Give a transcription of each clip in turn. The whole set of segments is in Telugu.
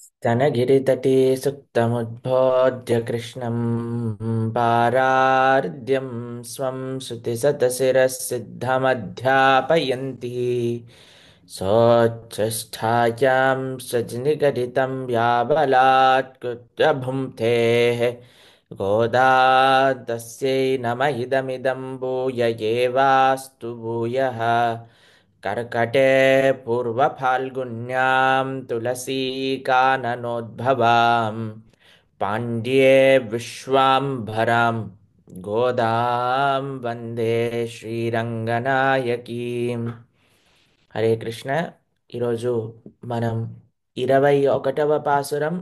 स्तनगिरितटे सुप्तमुद्बोध्य कृष्णं पारार्ध्यं स्वं श्रुतिशतशिरःसिद्धमध्यापयन्ती सोच्छ्ष्ठायां सजनिगदितं व्याबलात्कृत्य भुङ्क्तेः गोदा तस्यै नम इदमिदं भूय एवास्तु भूयः कर्कटे पूर्वफाल्गुन्यां तुलसीकाननोद्भवां पाण्ड्ये विश्वाम्भरां गोदां వందే శ్రీరంగనాయకీం. హరే కృష్ణ. ఈరోజు మనం 21వ పాసురం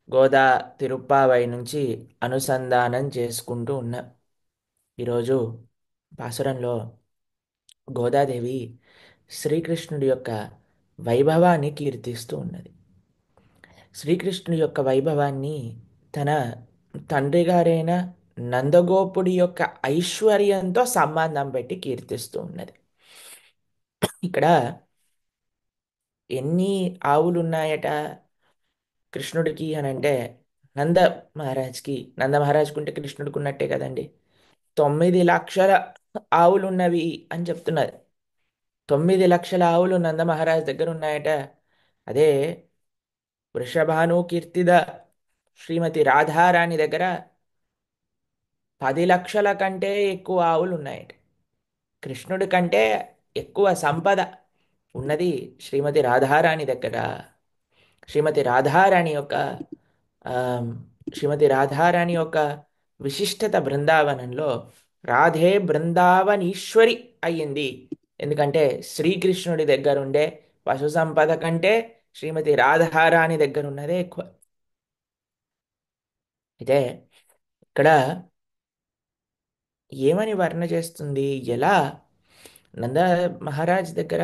గోదా తిరుప్పావై నుంచి అనుసంధానం చేసుకుంటూ ఉన్నాం. ఈరోజు పాసురంలో గోదాదేవి శ్రీకృష్ణుడి యొక్క వైభవాన్ని కీర్తిస్తూ ఉన్నది. శ్రీకృష్ణుడి యొక్క వైభవాన్ని తన తండ్రి గారైన నందగోపుడి యొక్క ఐశ్వర్యంతో సంబంధం పెట్టి కీర్తిస్తూ ఉన్నది. ఇక్కడ ఎన్ని ఆవులు ఉన్నాయట కృష్ణుడికి అని అంటే నంద నంద మహారాజ్కి ఉంటే కృష్ణుడికి ఉన్నట్టే కదండి. 9 లక్షల ఆవులు ఉన్నవి అని చెప్తున్నది. 9 లక్షల ఆవులు నంద మహారాజ్ దగ్గర ఉన్నాయట. అదే వృషభాను కీర్తిద శ్రీమతి రాధారాణి దగ్గర 10 లక్షల కంటే ఎక్కువ ఆవులు ఉన్నాయట. కృష్ణుడి కంటే ఎక్కువ సంపద ఉన్నది శ్రీమతి రాధారాణి దగ్గర. శ్రీమతి రాధారాణి యొక్క ఆ, శ్రీమతి రాధారాణి యొక్క విశిష్టత బృందావనంలో రాధే బృందావనీశ్వరి అయ్యింది. ఎందుకంటే శ్రీకృష్ణుడి దగ్గరుండే పశు సంపద కంటే శ్రీమతి రాధారాణి దగ్గర ఉన్నదే ఎక్కువ. అయితే ఇక్కడ ఏమని వర్ణ చేస్తుంది, ఎలా నంద మహారాజ్ దగ్గర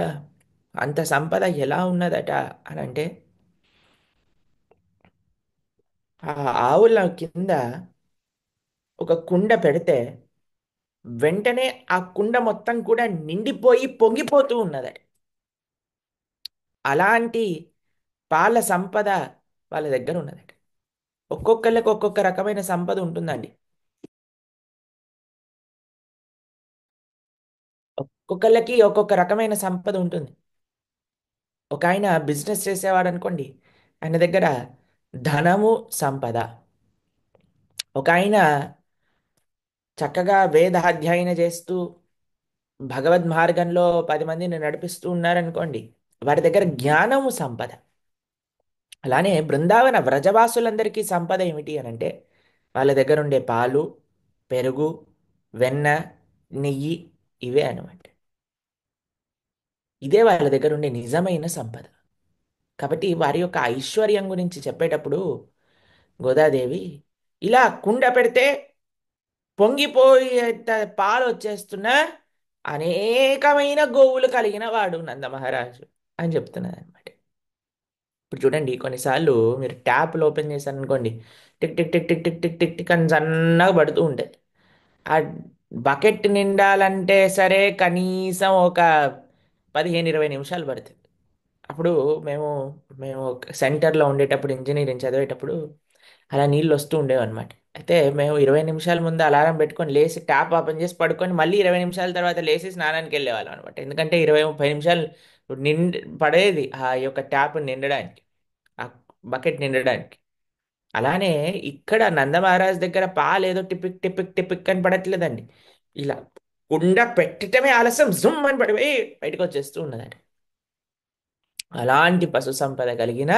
అంత సంపద ఎలా ఉన్నదట అని అంటే, ఆ ఆవుల కింద ఒక కుండ పెడితే వెంటనే ఆ కుండ మొత్తం కూడా నిండిపోయి పొంగిపోతూ ఉన్నదట. అలాంటి పాల సంపద వాళ్ళ దగ్గర ఉన్నదట. ఒక్కొక్కళ్ళకి ఒక్కొక్క రకమైన సంపద ఉంటుందండి. ఒక్కొక్కళ్ళకి ఒక్కొక్క రకమైన సంపద ఉంటుంది. ఒక ఆయన బిజినెస్ చేసేవాడు అనుకోండి, ఆయన దగ్గర ధనము సంపద. ఒక ఆయన చక్కగా వేద అధ్యయన చేస్తూ భగవద్ మార్గంలో 10 మందిని నడిపిస్తూ ఉన్నారనుకోండి, వారి దగ్గర జ్ఞానము సంపద. అలానే బృందావన వ్రజవాసులందరికీ సంపద ఏమిటి అని అంటే, వాళ్ళ దగ్గర ఉండే పాలు, పెరుగు, వెన్న, నెయ్యి, ఇవే అనమాట. ఇదే వాళ్ళ దగ్గర ఉండే నిజమైన సంపద. కాబట్టి వారి యొక్క ఐశ్వర్యం గురించి చెప్పేటప్పుడు గోదాదేవి ఇలా కుండ పెడితే పొంగిపోయేంత పాలు వచ్చేస్తున్న అనేకమైన గోవులు కలిగిన వాడు నందమహారాజు అని చెప్తున్నది అనమాట. ఇప్పుడు చూడండి, కొన్నిసార్లు మీరు ట్యాప్లు ఓపెన్ చేశారనుకోండి, tick tick tick tick tick tick tick tick అని సన్నగా పడుతూ ఉంటాయి. ఆ బకెట్ నిండాలంటే సరే కనీసం ఒక 15-20 నిమిషాలు పడుతుంది. అప్పుడు మేము మేము సెంటర్లో ఉండేటప్పుడు, ఇంజనీరింగ్ చదివేటప్పుడు అలా నీళ్ళు వస్తూ ఉండేవి అనమాట. అయితే మేము 20 నిమిషాల ముందు అలారం పెట్టుకొని లేచి ట్యాప్ ఓపెన్ చేసి పడుకొని మళ్ళీ 20 నిమిషాల తర్వాత లేచి స్నానానికి వెళ్ళేవాళ్ళం అనమాట. ఎందుకంటే 20-30 నిమిషాలు పడేది ఆ యొక్క ట్యాప్ నిండడానికి, ఆ బకెట్ నిండడానికి. అలానే ఇక్కడ నందమహారాజ్ దగ్గర పాలు ఏదో టిపిక్ టిపిక్ టిపిక్ అని పడట్లేదండి. ఇలా కుండ పెట్టడమే ఆలస్యం జుమ్ అని పడిపోయి బయటకు వచ్చేస్తూ ఉన్నదండి. అలాంటి పశు సంపద కలిగిన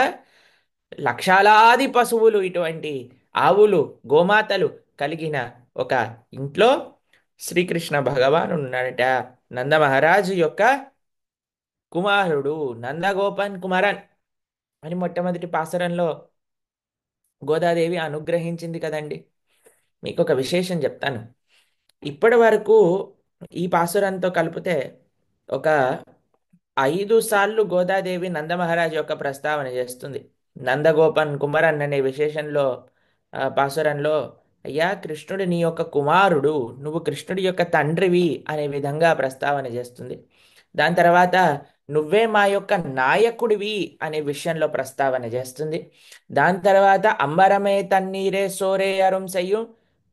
లక్షలాది పశువులు, ఇటువంటి ఆవులు, గోమాతలు కలిగిన ఒక ఇంట్లో శ్రీకృష్ణ భగవాను ఉన్నాడట. నందమహారాజు యొక్క కుమారుడు నందగోపన్ కుమారన్ అని మొట్టమొదటి పాసరంలో గోదాదేవి అనుగ్రహించింది కదండి. మీకు ఒక విశేషం చెప్తాను. ఇప్పటి వరకు ఈ పాసురంతో కలిపితే ఒక 5 సార్లు గోదాదేవి నందమహారాజ్ యొక్క ప్రస్తావన చేస్తుంది. నందగోపన్ కుమారన్ అనే విశేషంలో, పాసురంలో, అయ్యా కృష్ణుడు నీ యొక్క కుమారుడు, నువ్వు కృష్ణుడి యొక్క తండ్రివి అనే విధంగా ప్రస్తావన చేస్తుంది. దాని తర్వాత నువ్వే మా యొక్క నాయకుడివి అనే విషయంలో ప్రస్తావన చేస్తుంది. దాని తర్వాత అంబరమే తన్నీరే సోరే అరుం సెయ్యం,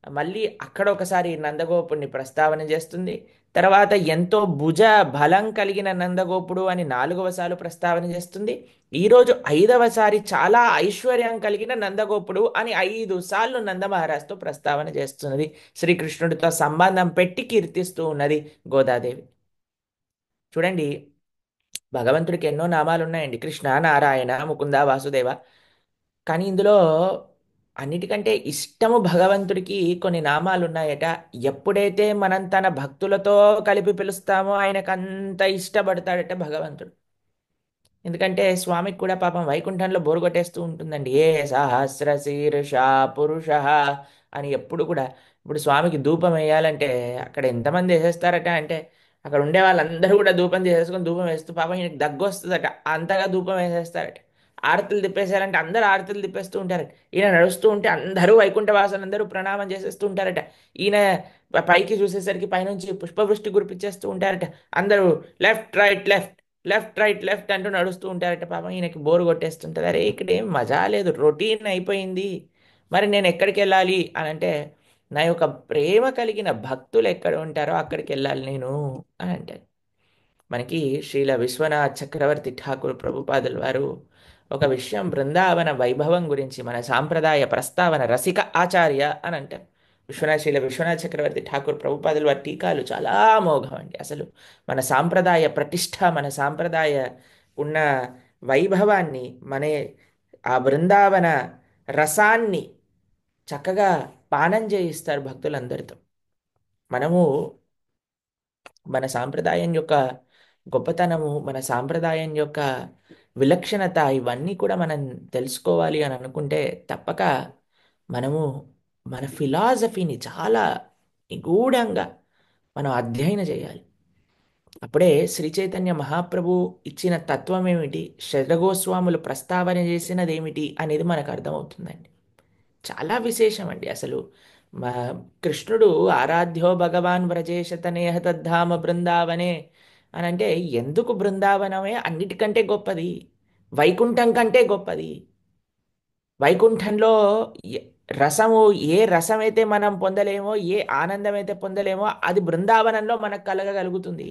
మళ్ళీ అక్కడ ఒకసారి నందగోపుడిని ప్రస్తావన చేస్తుంది. తర్వాత ఎంతో భుజ బలం కలిగిన నందగోపుడు అని నాలుగవసారి ప్రస్తావన చేస్తుంది. ఈరోజు ఐదవసారి చాలా ఐశ్వర్యం కలిగిన నందగోపుడు అని 5 సార్లు నందమహారాజుతో ప్రస్తావన చేస్తున్నది. శ్రీకృష్ణుడితో సంబంధం పెట్టి కీర్తిస్తూ ఉన్నది గోదాదేవి. చూడండి, భగవంతుడికి ఎన్నో నామాలు ఉన్నాయండి, కృష్ణ, నారాయణ, ముకుంద, వాసుదేవ. కానీ ఇందులో అన్నిటికంటే ఇష్టము భగవంతుడికి కొన్ని నామాలు ఉన్నాయట. ఎప్పుడైతే మనం తన భక్తులతో కలిపి పిలుస్తామో ఆయనకు అంత ఇష్టపడతాడట భగవంతుడు. ఎందుకంటే స్వామికి కూడా పాపం వైకుంఠంలో బోరు కొట్టేస్తూ ఉంటుందండి. ఏ సహస్ర శీర్ష పురుష అని ఎప్పుడు కూడా. ఇప్పుడు స్వామికి ధూపం వేయాలంటే అక్కడ ఎంతమంది వేసేస్తారట అంటే, అక్కడ ఉండే వాళ్ళందరూ కూడా ధూపం చేసేసుకొని ధూపం వేస్తూ పాపం ఈయనకి దగ్గు వస్తుందట, అంతగా ధూపం వేసేస్తారట. ఆరతులు తిప్పేశారంటే అందరూ ఆరతులు తిప్పేస్తూ ఉంటారట. ఈయన నడుస్తూ ఉంటే అందరూ వైకుంఠ వాసులందరూ ప్రణామం చేసేస్తూ ఉంటారట. ఈయన పైకి చూసేసరికి పైనుంచి పుష్పవృష్టి కురిపించేస్తూ ఉంటారట. అందరూ left right left, left right left అంటూ నడుస్తూ ఉంటారట. పాపం ఈయనకి బోరు కొట్టేస్తుంటుంది. అరే ఇక్కడ ఏం మజా లేదు, రొటీన్ అయిపోయింది, మరి నేను ఎక్కడికి వెళ్ళాలి అని అంటే, నా యొక్క ప్రేమ కలిగిన భక్తులు ఎక్కడ ఉంటారో అక్కడికి వెళ్ళాలి నేను అని అంటారు. మనకి శ్రీల విశ్వనాథ్ చక్రవర్తి ఠాకూర్ ప్రభుపాదుల వారు ఒక విషయం బృందావన వైభవం గురించి, మన సాంప్రదాయ ప్రస్తావన రసిక ఆచార్య అని అంటారు. శ్రీల విశ్వనాథ్ చక్రవర్తి ఠాకూర్ ప్రభుపాదుల వారి టీకాలు చాలా అమోఘం అండి. అసలు మన సాంప్రదాయ ప్రతిష్ట, మన సాంప్రదాయ ఉన్న వైభవాన్ని, మన ఆ బృందావన రసాన్ని చక్కగా పానం చేయిస్తారు భక్తులందరితో. మనము మన సాంప్రదాయం యొక్క గొప్పతనము, మన సాంప్రదాయం యొక్క విలక్షణత, ఇవన్నీ కూడా మనం తెలుసుకోవాలి అని అనుకుంటే తప్పక మనము మన ఫిలాసఫీని చాలా నిగూఢంగా మనం అధ్యయనం చేయాలి. అప్పుడే శ్రీ చైతన్య మహాప్రభు ఇచ్చిన తత్వం ఏమిటి, శరగోస్వాములు ప్రస్తావన చేసినది ఏమిటి అనేది మనకు అర్థమవుతుందండి. చాలా విశేషం అండి అసలు. మా కృష్ణుడు ఆరాధ్యో భగవాన్ వ్రజేశతనేహ తద్ధామ బృందావనే అని అంటే, ఎందుకు బృందావనమే అన్నిటికంటే గొప్పది, వైకుంఠం కంటే గొప్పది. వైకుంఠంలో ఎ- రసము, ఏ రసమైతే మనం పొందలేమో, ఏ ఆనందం అయితే పొందలేమో అది బృందావనంలో మనకు కలగగలుగుతుంది.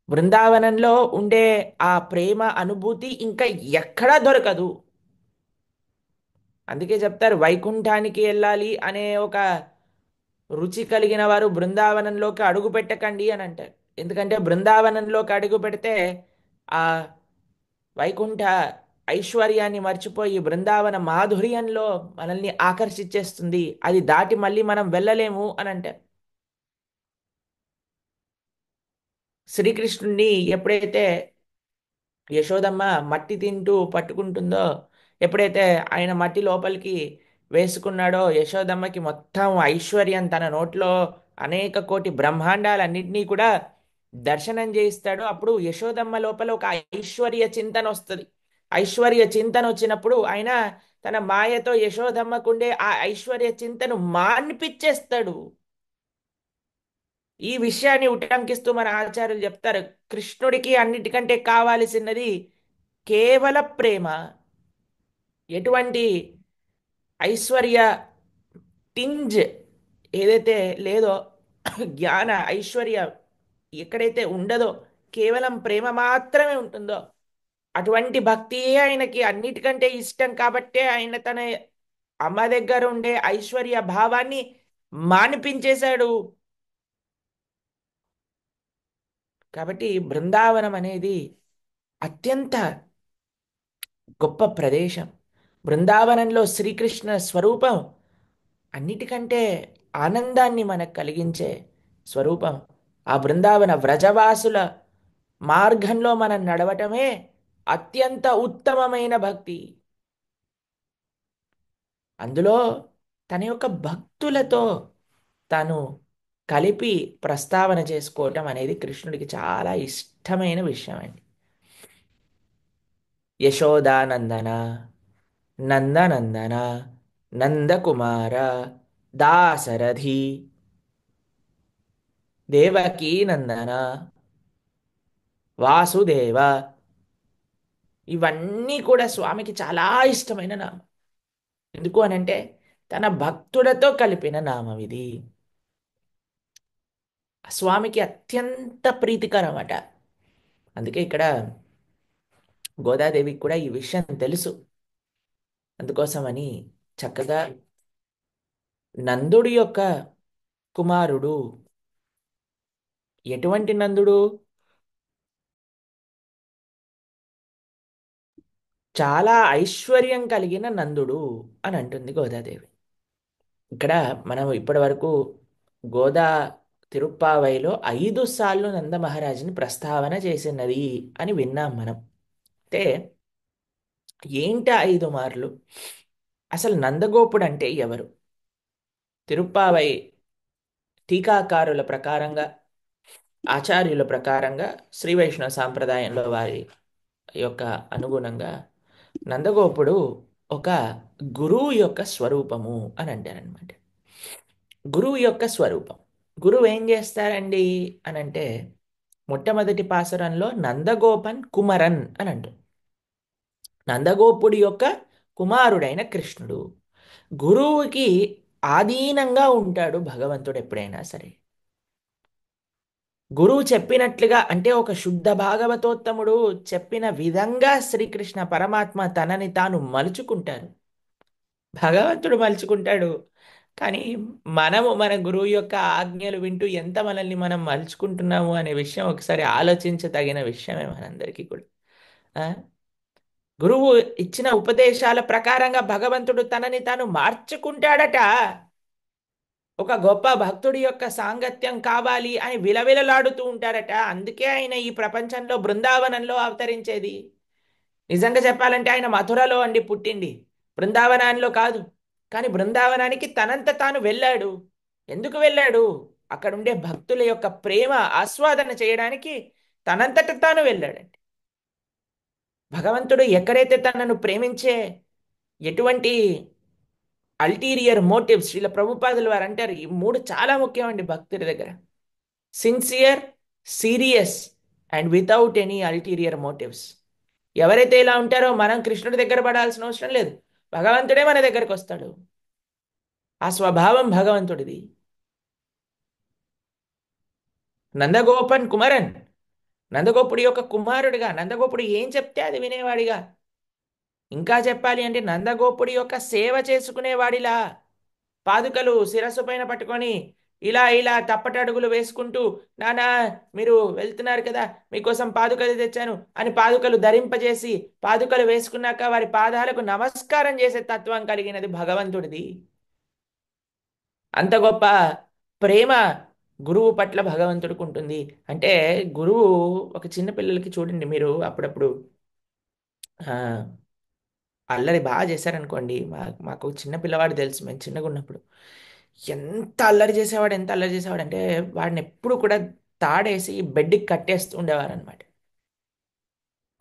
బృందావనంలో ఉండే ఆ ప్రేమ అనుభూతి ఇంకా ఎక్కడా దొరకదు. అందుకే చెప్తారు వైకుంఠానికి వెళ్ళాలి అనే ఒక రుచి కలిగిన వారు బృందావనంలోకి అడుగు పెట్టకండి అని అంటారు. ఎందుకంటే బృందావనంలోకి అడుగు పెడితే ఆ వైకుంఠ ఐశ్వర్యాన్ని మర్చిపోయి బృందావన మాధుర్యంలో మనల్ని ఆకర్షించేస్తుంది. అది దాటి మళ్ళీ మనం వెళ్ళలేము అని అంటారు. శ్రీకృష్ణుణ్ణి ఎప్పుడైతే యశోదమ్మ మట్టి తింటూ పట్టుకుంటుందో, ఎప్పుడైతే ఆయన మట్టి లోపలికి వేసుకున్నాడో, యశోదమ్మకి మొత్తం ఐశ్వర్యం తన నోట్లో అనేక కోటి బ్రహ్మాండాలన్నింటినీ కూడా దర్శనం చేయిస్తాడు. అప్పుడు యశోదమ్మ లోపల ఒక ఐశ్వర్య చింతన వస్తుంది. ఐశ్వర్య చింతన వచ్చినప్పుడు ఆయన తన మాయతో యశోదమ్మకుండే ఆ ఐశ్వర్య చింతను మాన్పిచ్చేస్తాడు. ఈ విషయాన్ని ఉటంకిస్తూ మన ఆచార్యులు చెప్తారు, కృష్ణుడికి అన్నిటికంటే కావాల్సినది కేవల ప్రేమ. ఎటువంటి ఐశ్వర్య టింజ్ ఏదైతే లేదో, జ్ఞాన ఐశ్వర్య ఎక్కడైతే ఉండదో, కేవలం ప్రేమ మాత్రమే ఉంటుందో, అటువంటి భక్తియే ఆయనకి అన్నిటికంటే ఇష్టం. కాబట్టే ఆయన తన అమ్మ దగ్గర ఉండే ఐశ్వర్య భావాన్ని మానిపించేశాడు. కాబట్టి బృందావనం అనేది అత్యంత గొప్ప ప్రదేశం. బృందావనంలో శ్రీకృష్ణ స్వరూపం అన్నిటికంటే ఆనందాన్ని మనకు కలిగించే స్వరూపం. ఆ బృందావన వ్రజవాసుల మార్గంలో మనం నడవటమే అత్యంత ఉత్తమమైన భక్తి. అందులో తన యొక్క భక్తులతో తను కలిపి ప్రస్తావన చేసుకోవటం అనేది కృష్ణుడికి చాలా ఇష్టమైన విషయం అండి. యశోదానందన, నందనందన, నందకుమార, దాసరథి, దేవకీ నందన, వాసుదేవ, ఇవన్నీ కూడా స్వామికి చాలా ఇష్టమైన నామం. ఎందుకు అనంటే తన భక్తులతో కలిపిన నామం ఇది. స్వామికి అత్యంత ప్రీతికరం అట. అందుకే ఇక్కడ గోదాదేవికి కూడా ఈ విషయం తెలుసు. అందుకోసమని చక్కగా నందుడి యొక్క కుమారుడు. ఎటువంటి నందుడు? చాలా ఐశ్వర్యం కలిగిన నందుడు అని అంటుంది గోదాదేవి. ఇక్కడ మనం ఇప్పటి వరకు గోదా తిరుప్పావైలో 5 సార్లు నందమహారాజుని ప్రస్తావన చేసినది అని విన్నాం మనం. అంటే ఏంటి 5 మార్లు? అసలు నందగోపుడు అంటే ఎవరు? తిరుప్పావై టీకాకారుల ప్రకారంగా, ఆచార్యుల ప్రకారంగా, శ్రీ వైష్ణవ సాంప్రదాయంలో వారి యొక్క అనుగుణంగా నందగోపుడు ఒక గురువు యొక్క స్వరూపము అని అంటారనమాట. గురువు యొక్క స్వరూపం. గురువు ఏం చేస్తారండి అని అంటే మొట్టమొదటి పాసురంలో నందగోపన్ కుమరన్ అని అంటారు. నందగోపుడి యొక్క కుమారుడైన కృష్ణుడు. గురువుకి ఆధీనంగా ఉంటాడు భగవంతుడు ఎప్పుడైనా సరే. గురువు చెప్పినట్లుగా అంటే ఒక శుద్ధ భాగవతోత్తముడు చెప్పిన విధంగా శ్రీకృష్ణ పరమాత్మ తనని తాను మలుచుకుంటారు. భగవంతుడు మలుచుకుంటాడు. కానీ మనము మన గురువు యొక్క ఆజ్ఞలు వింటూ ఎంత మనల్ని మనం మలుచుకుంటున్నాము అనే విషయం ఒకసారి ఆలోచించదగిన విషయమే మనందరికీ కూడా. ఆ? గురువు ఇచ్చిన ఉపదేశాల ప్రకారంగా భగవంతుడు తనని తాను మార్చుకుంటాడట. ఒక గొప్ప భక్తుడి యొక్క సాంగత్యం కావాలి అని విలవిలలాడుతూ ఉంటారట. అందుకే ఆయన ఈ ప్రపంచంలో బృందావనంలో అవతరించేది. నిజంగా చెప్పాలంటే ఆయన మథురలో అండి పుట్టింది, బృందావనంలో కాదు. కానీ బృందావనానికి తనంత తాను వెళ్ళాడు. ఎందుకు వెళ్ళాడు? అక్కడ ఉండే భక్తుల యొక్క ప్రేమ ఆస్వాదన చేయడానికి తనంతట తాను వెళ్ళాడండి. భగవంతుడు ఎక్కడైతే తనను ప్రేమించే ఎటువంటి అల్టీరియర్ మోటివ్స్, ఇలా ప్రభుపాదులు వారు అంటారు ఈ 3 చాలా ముఖ్యం అండి భక్తుడి దగ్గర. Sincere, serious and without any ulterior motives. ఎవరైతే ఇలా ఉంటారో మనం కృష్ణుడి దగ్గర పడాల్సిన అవసరం లేదు. భగవంతుడే మన దగ్గరకు వస్తాడు. ఆ స్వభావం భగవంతుడిది. నందగోపన్ కుమరన్, నందగోపుడి యొక్క కుమారుడిగా, నందగోపుడు ఏం చెప్తే అది వినేవాడిగా, ఇంకా చెప్పాలి అంటే నందగోపుడి యొక్క సేవ చేసుకునేవాడిలా, పాదుకలు శిరస్సు పైన పట్టుకొని ఇలా ఇలా తప్పటడుగులు వేసుకుంటూ, నానా మీరు వెళ్తున్నారు కదా, మీకోసం పాదుకలు తెచ్చాను అని పాదుకలు ధరింపజేసి, పాదుకలు వేసుకున్నాక వారి పాదాలకు నమస్కారం చేసే తత్వం కలిగినది భగవంతుడిది. అంత గొప్ప ప్రేమ గురువు పట్ల భగవంతుడికి ఉంటుంది. అంటే గురువు ఒక చిన్న పిల్లలకి చూడండి మీరు అప్పుడప్పుడు ఆ, అల్లరి బాగా చేశారనుకోండి. మాకు ఒక చిన్న పిల్లవాడు తెలుసు, మేము చిన్నగా ఉన్నప్పుడు ఎంత అల్లరి చేసేవాడు, ఎంత అల్లరి చేసేవాడు అంటే వాడిని ఎప్పుడు కూడా తాడేసి బెడ్కి కట్టేస్తూ ఉండేవారు అనమాట.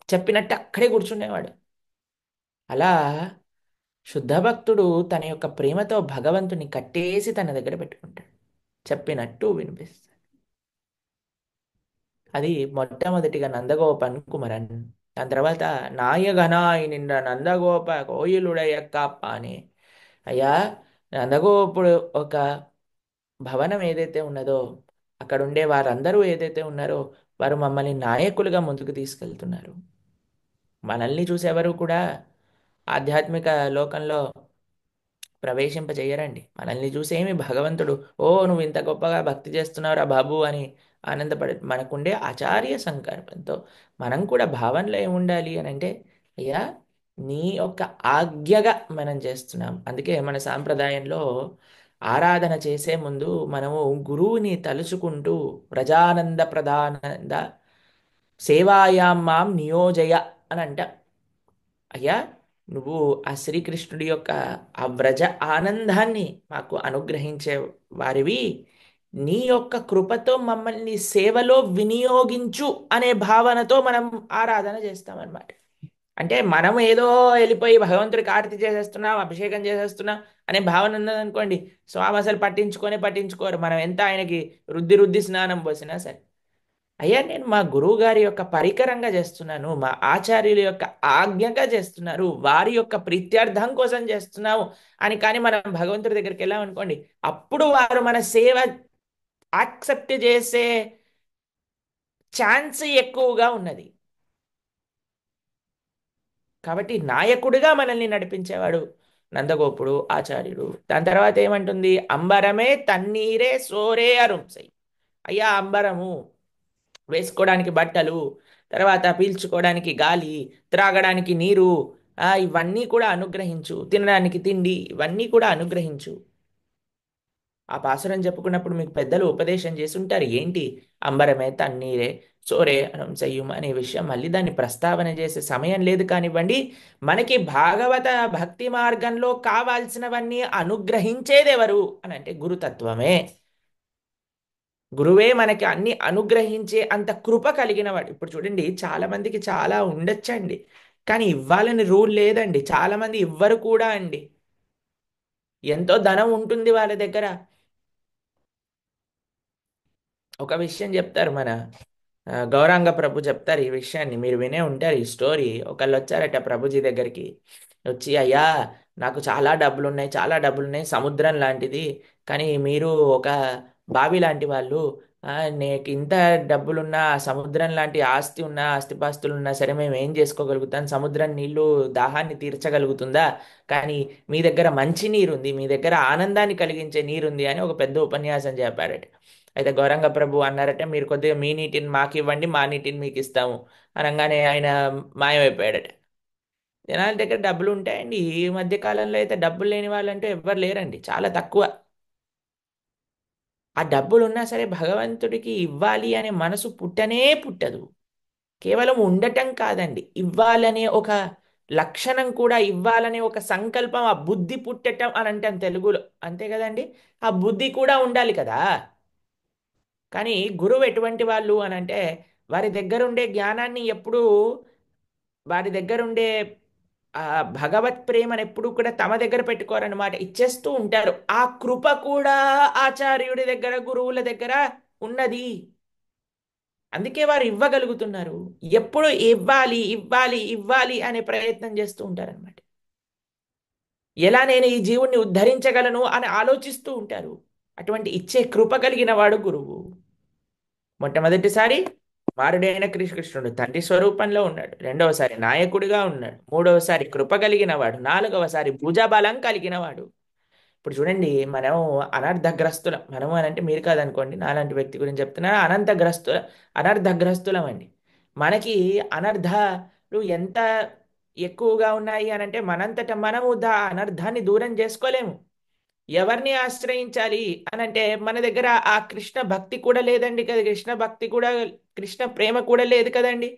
చెప్పినట్టు అక్కడే కూర్చుండేవాడు. అలా శుద్ధ భక్తుడు తన యొక్క ప్రేమతో భగవంతుని కట్టేసి తన దగ్గర పెట్టుకుంటాడు. చెప్పినట్టు వినిపిస్తాడు. అది మొట్టమొదటిగా నందగోపన్ కుమరన్. దాని తర్వాత నాయగనాయి నిండ నందగోప కోయిలుడయ కాప్ప అని. అయ్యా, నందగోపుడు ఒక భవనం ఏదైతే ఉన్నదో అక్కడ ఉండే వారందరూ ఏదైతే ఉన్నారో వారు మమ్మల్ని నాయకులుగా ముందుకు తీసుకెళ్తున్నారు. మనల్ని చూసేవారు కూడా ఆధ్యాత్మిక లోకంలో ప్రవేశింపజేయరండి. మనల్ని చూసేమి భగవంతుడు ఓ నువ్వు ఇంత గొప్పగా భక్తి చేస్తున్నావురా బాబు అని ఆనందపడ, మనకుండే ఆచార్య సంకల్పంతో మనం కూడా భావనలో ఏముండాలి అని అంటే అయ్యా నీ యొక్క ఆజ్ఞగా మనం చేస్తున్నాం. అందుకే మన సాంప్రదాయంలో ఆరాధన చేసే ముందు మనము గురువుని తలుచుకుంటూ ప్రజానంద ప్రధానంద సేవాయాం మాం నియోజయ అని అంట. అయ్యా నువ్వు ఆ శ్రీకృష్ణుడి యొక్క ఆ వ్రజ ఆనందాన్ని మాకు అనుగ్రహించే వారివి, నీ యొక్క కృపతో మమ్మల్ని సేవలో వినియోగించు అనే భావనతో మనం ఆరాధన చేస్తామన్నమాట. అంటే మనం ఏదో వెళ్ళిపోయి భగవంతుడికి ఆరతి చేసేస్తున్నాం, అభిషేకం చేసేస్తున్నాం అనే భావన ఉన్నదనుకోండి, స్వామి అసలు పట్టించుకోరు. మనం ఎంత ఆయనకి రుద్ది రుద్ది స్నానం పోసినా సరే. అయ్యా నేను మా గురువు గారి యొక్క పరికరంగా చేస్తున్నాను, మా ఆచార్యుల యొక్క ఆజ్ఞగా చేస్తున్నారు, వారి యొక్క ప్రీత్యర్థం కోసం చేస్తున్నాము అని. కానీ మనం భగవంతుడి దగ్గరికి వెళ్ళామనుకోండి, అప్పుడు వారు మన సేవ యాక్సెప్ట్ చేసే ఛాన్స్ ఎక్కువగా ఉన్నది. కాబట్టి నాయకుడిగా మనల్ని నడిపించేవాడు నందగోపుడు ఆచార్యుడు. దాని తర్వాత ఏమంటుంది? అంబరమే తన్నీరే సోరే అరుంసై. అయ్యా అంబరము, వేసుకోవడానికి బట్టలు, తర్వాత పీల్చుకోవడానికి గాలి, త్రాగడానికి నీరు, ఇవన్నీ కూడా అనుగ్రహించు, తినడానికి తిండి, ఇవన్నీ కూడా అనుగ్రహించు. ఆ పాసురం చెప్పుకున్నప్పుడు మీకు పెద్దలు ఉపదేశం చేసి ఉంటారు ఏంటి? అంబరమే తన్నీరే సోరే అనం చెయ్యం అనే విషయం మళ్ళీ దాన్ని ప్రస్తావన చేసే సమయం లేదు కానివ్వండి. మనకి భాగవత భక్తి మార్గంలో కావాల్సినవన్నీ అనుగ్రహించేదెవరు అని అంటే గురుతత్వమే. గురువే మనకి అన్ని అనుగ్రహించే అంత కృప కలిగిన వాడు. ఇప్పుడు చూడండి, చాలా మందికి చాలా ఉండొచ్చండి, కానీ ఇవ్వాలని రూల్ లేదండి. చాలా మంది ఇవ్వరు కూడా అండి. ఎంతో ధనం ఉంటుంది వాళ్ళ దగ్గర. ఒక విషయం చెప్తారు మన గౌరాంగ ప్రభు చెప్తారు ఈ విషయాన్ని, మీరు వినే ఉంటారు ఈ స్టోరీ. ఒకళ్ళు వచ్చారట ప్రభుజీ దగ్గరికి. వచ్చి, అయ్యా నాకు చాలా డబ్బులు ఉన్నాయి, చాలా డబ్బులు ఉన్నాయి, సముద్రం లాంటిది, కానీ మీరు ఒక బావి లాంటి వాళ్ళు. నీకు ఇంత డబ్బులున్నా, సముద్రం లాంటి ఆస్తి ఉన్నా, ఆస్తిపాస్తులు ఉన్నా సరే మేము ఏం చేసుకోగలుగుతాం? సముద్రం నీళ్లు దాహాన్ని తీర్చగలుగుతుందా? కానీ మీ దగ్గర మంచి నీరు ఉంది, మీ దగ్గర ఆనందాన్ని కలిగించే నీరుంది అని ఒక పెద్ద ఉపన్యాసం చెప్పారట. అయితే గౌరంగ ప్రభు అన్నారట, మీరు కొద్దిగా మీ నీటిని మాకు ఇవ్వండి, మా నీటిని మీకు ఇస్తాము అనగానే ఆయన మాయమైపోయాడట. జనాల దగ్గర డబ్బులు ఉంటాయండి. ఈ మధ్య కాలంలో అయితే డబ్బులు లేని వాళ్ళంటూ ఎవ్వరు లేరండి, చాలా తక్కువ. ఆ డబ్బులు ఉన్నా సరే భగవంతుడికి ఇవ్వాలి అనే మనసు పుట్టనే పుట్టదు. కేవలం ఉండటం కాదండి, ఇవ్వాలనే ఒక లక్షణం కూడా, ఇవ్వాలనే ఒక సంకల్పం, ఆ బుద్ధి పుట్టటం అని అంటాం తెలుగులో, అంతే కదండి. ఆ బుద్ధి కూడా ఉండాలి కదా. కానీ గురువు ఎటువంటి వాళ్ళు అని అంటే, వారి దగ్గర ఉండే జ్ఞానాన్ని ఎప్పుడూ, వారి దగ్గర ఉండే ఆ భగవత్ ప్రేమను ఎప్పుడు కూడా తమ దగ్గర పెట్టుకోరన్నమాట, ఇచ్చేస్తూ ఉంటారు. ఆ కృప కూడా ఆచార్యుడి దగ్గర, గురువుల దగ్గర ఉన్నది. అందుకే వారు ఇవ్వగలుగుతున్నారు. ఎప్పుడు ఇవ్వాలి ఇవ్వాలి ఇవ్వాలి అనే ప్రయత్నం చేస్తూ ఉంటారన్నమాట. ఎలా నేను ఈ జీవుణ్ణి ఉద్ధరించగలను అని ఆలోచిస్తూ ఉంటారు. అటువంటి ఇచ్చే కృప కలిగిన వాడు గురువు. మొట్టమొదటిసారి మారుడైన కృష్ణుడు తండ్రి స్వరూపంలో ఉన్నాడు. రెండవసారి నాయకుడిగా ఉన్నాడు. మూడవసారి కృప కలిగిన వాడు. నాలుగవసారి భుజబలం కలిగిన వాడు. ఇప్పుడు చూడండి, మనం అనర్థగ్రస్తులం. మనము అని అంటే మీరు కాదనుకోండి, నాలాంటి వ్యక్తి గురించి చెప్తున్నాను. అనర్థగ్రస్తులం అండి. మనకి అనర్థాలు ఎంత ఎక్కువగా ఉన్నాయి అని అంటే, మనంతట మనము అనర్థాన్ని దూరం చేసుకోలేము. ఎవరిని ఆశ్రయించాలి అని అంటే, మన దగ్గర ఆ కృష్ణ భక్తి కూడా లేదండి కదా, కృష్ణ భక్తి కూడా, కృష్ణ ప్రేమ కూడా లేదు కదండి.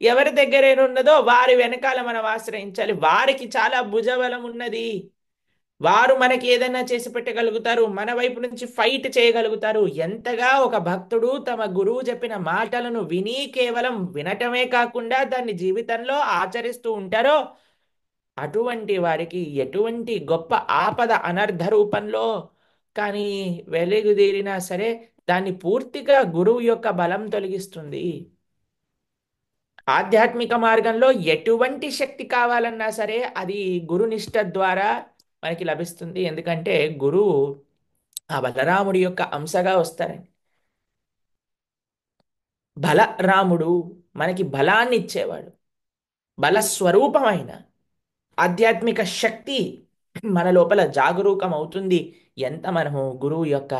ఎవరి దగ్గర ఏమున్నదో వారి వెనకాల మనం ఆశ్రయించాలి. వారికి చాలా భుజబలం ఉన్నది. వారు మనకి ఏదైనా చేసి పెట్టగలుగుతారు, మన వైపు నుంచి ఫైట్ చేయగలుగుతారు. ఎంతగా ఒక భక్తుడు తమ గురువు చెప్పిన మాటలను విని, కేవలం వినటమే కాకుండా దాన్ని జీవితంలో ఆచరిస్తూ ఉంటారో, అటువంటి వారికి ఎటువంటి గొప్ప ఆపద అనర్థ రూపంలో కానీ వెలుగుదీరినా సరే, దాన్ని పూర్తిగా గురువు యొక్క బలం తొలగిస్తుంది. ఆధ్యాత్మిక మార్గంలో ఎటువంటి శక్తి కావాలన్నా సరే అది గురునిష్ట ద్వారా మనకి లభిస్తుంది. ఎందుకంటే గురువు ఆ బలరాముడి యొక్క అంశగా వస్తారండి. బలరాముడు మనకి బలాన్ని ఇచ్చేవాడు, బలస్వరూపమైన ఆధ్యాత్మిక శక్తి మన లోపల జాగరూకం అవుతుంది. ఎంత మనము గురువు యొక్క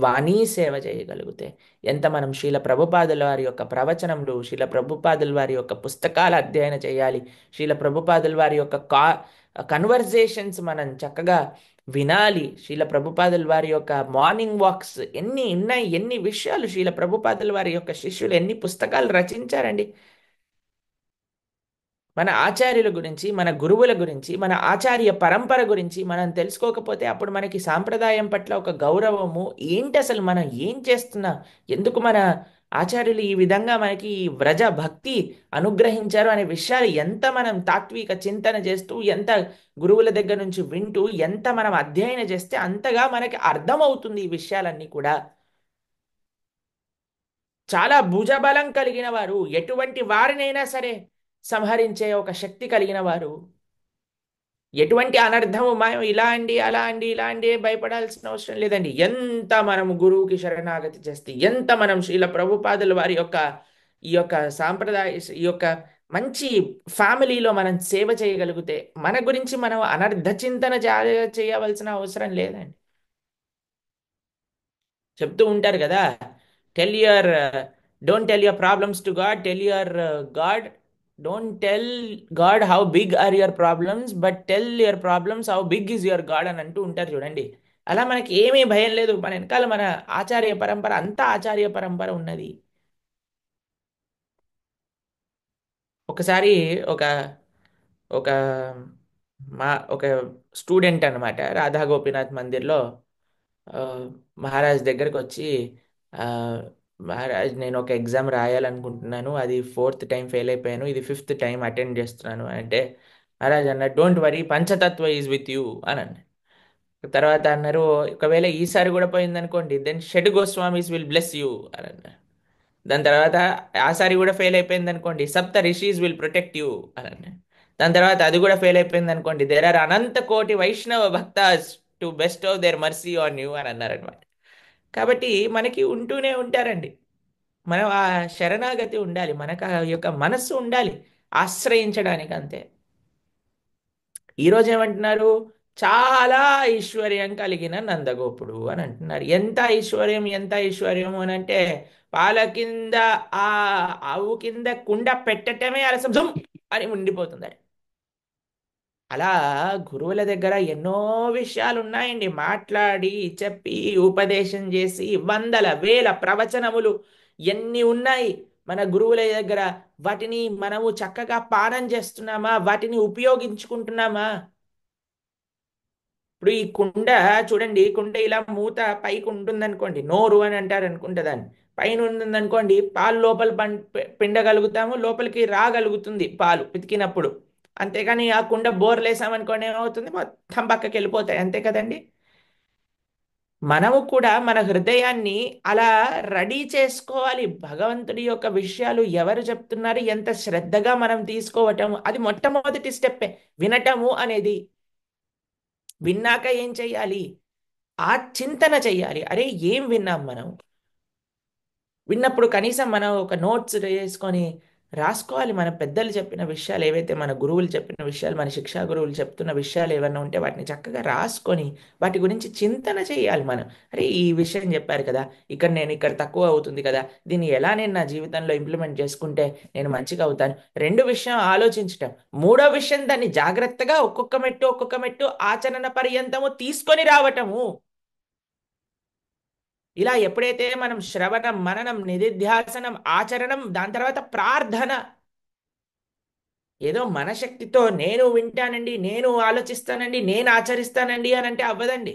వాణీ సేవ చేయగలిగితే, ఎంత మనం శీల ప్రభుపాదుల వారి యొక్క ప్రవచనములు, శీల ప్రభుపాదుల వారి యొక్క పుస్తకాల అధ్యయనం చేయాలి, శీల ప్రభుపాదుల వారి యొక్క కన్వర్జేషన్స్ మనం చక్కగా వినాలి. శీల ప్రభుపాదుల వారి యొక్క మార్నింగ్ వాక్స్ ఎన్ని ఉన్నాయి, ఎన్ని విషయాలు శీల ప్రభుపాదుల వారి యొక్క శిష్యులు ఎన్ని పుస్తకాలు రచించారండి. మన ఆచార్యుల గురించి, మన గురువుల గురించి, మన ఆచార్య పరంపర గురించి మనం తెలుసుకోకపోతే, అప్పుడు మనకి సాంప్రదాయం పట్ల ఒక గౌరవము ఏంటి, అసలు మనం ఏం చేస్తున్నా, ఎందుకు మన ఆచార్యులు ఈ విధంగా మనకి ఈ వ్రజ భక్తి అనుగ్రహించారు అనే విషయాలు ఎంత మనం తాత్విక చింతన చేస్తూ, ఎంత గురువుల దగ్గర నుంచి వింటూ, ఎంత మనం అధ్యయనం చేస్తే అంతగా మనకి అర్థమవుతుంది ఈ విషయాలన్నీ కూడా. చాలా భుజబలం కలిగిన వారు, ఎటువంటి వారినైనా సరే సంహరించే ఒక శక్తి కలిగిన వారు. ఎటువంటి అనర్థము మాయం ఇలా అండి అలా అండి ఇలా అండి భయపడాల్సిన అవసరం లేదండి. ఎంత మనం గురువుకి శరణాగతి చేస్తే, ఎంత మనం శ్రీల ప్రభుపాదుల వారి యొక్క ఈ యొక్క సాంప్రదాయ ఈ యొక్క మంచి ఫ్యామిలీలో మనం సేవ చేయగలిగితే మన గురించి మనం అనర్థ చింతన చేయవలసిన అవసరం లేదండి. చెప్తూ ఉంటారు కదా, tell your don't tell your problems to God, tell your God don't tell God how big are your problems, but tell your problems how big is your God అని అంటూ ఉంటారు చూడండి. అలా మనకి ఏమీ భయం లేదు, మన వెనకాల మన ఆచార్య పరంపర అంతా ఆచార్య పరంపర ఉన్నది. ఒకసారి ఒక ఒక ఒక స్టూడెంట్ అన్నమాట రాధా గోపీనాథ్ మందిర్లో ఆ, మహారాజ్ దగ్గరకు వచ్చి, ఆ, మహారాజ్ నేను ఒక ఎగ్జామ్ రాయాలనుకుంటున్నాను, అది ఫోర్త్ టైం ఫెయిల్ అయిపోయాను, ఇది ఫిఫ్త్ టైం అటెండ్ చేస్తున్నాను అంటే, మహారాజ్ అన్న don't worry Panchatattva is with you అని అన్నారు. తర్వాత అన్నారు, ఒకవేళ ఈసారి కూడా పోయిందనుకోండి then Shad Goswamis will bless you అని అన్నారు. దాని తర్వాత ఆసారి కూడా ఫెయిల్ అయిపోయింది అనుకోండి సప్త రిషీస్ విల్ ప్రొటెక్ట్ యూ అని అన్నారు. దాని తర్వాత అది కూడా ఫెయిల్ అయిపోయింది అనుకోండి దేర్ ఆర్ అనంత కోటి వైష్ణవ భక్తాస్ to best of their mercy on you అని అన్నారనమాట. కాబట్టి మనకి ఉంటూనే ఉంటారండి. మనం ఆ శరణాగతి ఉండాలి, మనకు ఆ యొక్క మనస్సు ఉండాలి ఆశ్రయించడానికి, అంతే. ఈరోజు ఏమంటున్నారు, చాలా ఐశ్వర్యం కలిగిన నందగోపుడు అని అంటున్నారు. ఎంత ఐశ్వర్యం, ఎంత ఐశ్వర్యం అని అంటే, పాల కింద ఆ ఆవు కింద కుండ పెట్టటమే అలసం జుమ్ అని ఉండిపోతుంది. అలా గురువుల దగ్గర ఎన్నో విషయాలు ఉన్నాయండి, మాట్లాడి చెప్పి ఉపదేశం చేసి వందల వేల ప్రవచనములు ఎన్ని ఉన్నాయి మన గురువుల దగ్గర. వాటిని మనము చక్కగా పానం చేస్తున్నామా, వాటిని ఉపయోగించుకుంటున్నామా? ఇప్పుడు ఈ కుండ చూడండి, కుండ ఇలా మూత పైకి ఉంటుందనుకోండి, నోరు అని అంటారు అనుకుంటే దాన్ని, పైన ఉంటుందనుకోండి పాలు లోపల పిండగలుగుతాము, లోపలికి రాగలుగుతుంది పాలు పితికినప్పుడు. అంతేగాని ఆ కుండ బోర్లేసామనుకోండి ఏమవుతుంది, మొత్తం పక్కకి వెళ్ళిపోతాయి, అంతే కదండి. మనము కూడా మన హృదయాన్ని అలా రెడీ చేసుకోవాలి. భగవంతుడి యొక్క విషయాలు ఎవరు చెప్తున్నారు, ఎంత శ్రద్ధగా మనం తీసుకోవటం, అది మొట్టమొదటి స్టెప్పే వినటము అనేది. విన్నాక ఏం చెయ్యాలి, ఆ చింతన చెయ్యాలి. అరే ఏం విన్నాం మనం, విన్నప్పుడు కనీసం మనం ఒక నోట్స్ వేసుకొని రాసుకోవాలి. మన పెద్దలు చెప్పిన విషయాలు ఏవైతే, మన గురువులు చెప్పిన విషయాలు, మన శిక్షా గురువులు చెప్తున్న విషయాలు ఏమన్నా ఉంటే వాటిని చక్కగా రాసుకొని వాటి గురించి చింతన చేయాలి మనం. అరే ఈ విషయం చెప్పారు కదా, ఇక్కడ నేను ఇక్కడ తక్కువ అవుతుంది కదా, దీన్ని ఎలా నేను నా జీవితంలో ఇంప్లిమెంట్ చేసుకుంటే నేను మంచిగా అవుతాను. రెండు విషయం ఆలోచించటం, మూడో విషయం దాన్ని జాగ్రత్తగా ఒక్కొక్క మెట్టు ఆచరణ పర్యంతము తీసుకొని రావటము. ఇలా ఎప్పుడైతే మనం శ్రవణం మననం నిధిధ్యాసనం ఆచరణం దాని తర్వాత ప్రార్థన, ఏదో మన శక్తితో నేను వింటానండి, నేను ఆలోచిస్తానండి, నేను ఆచరిస్తానండి అని అంటే అవ్వదండి.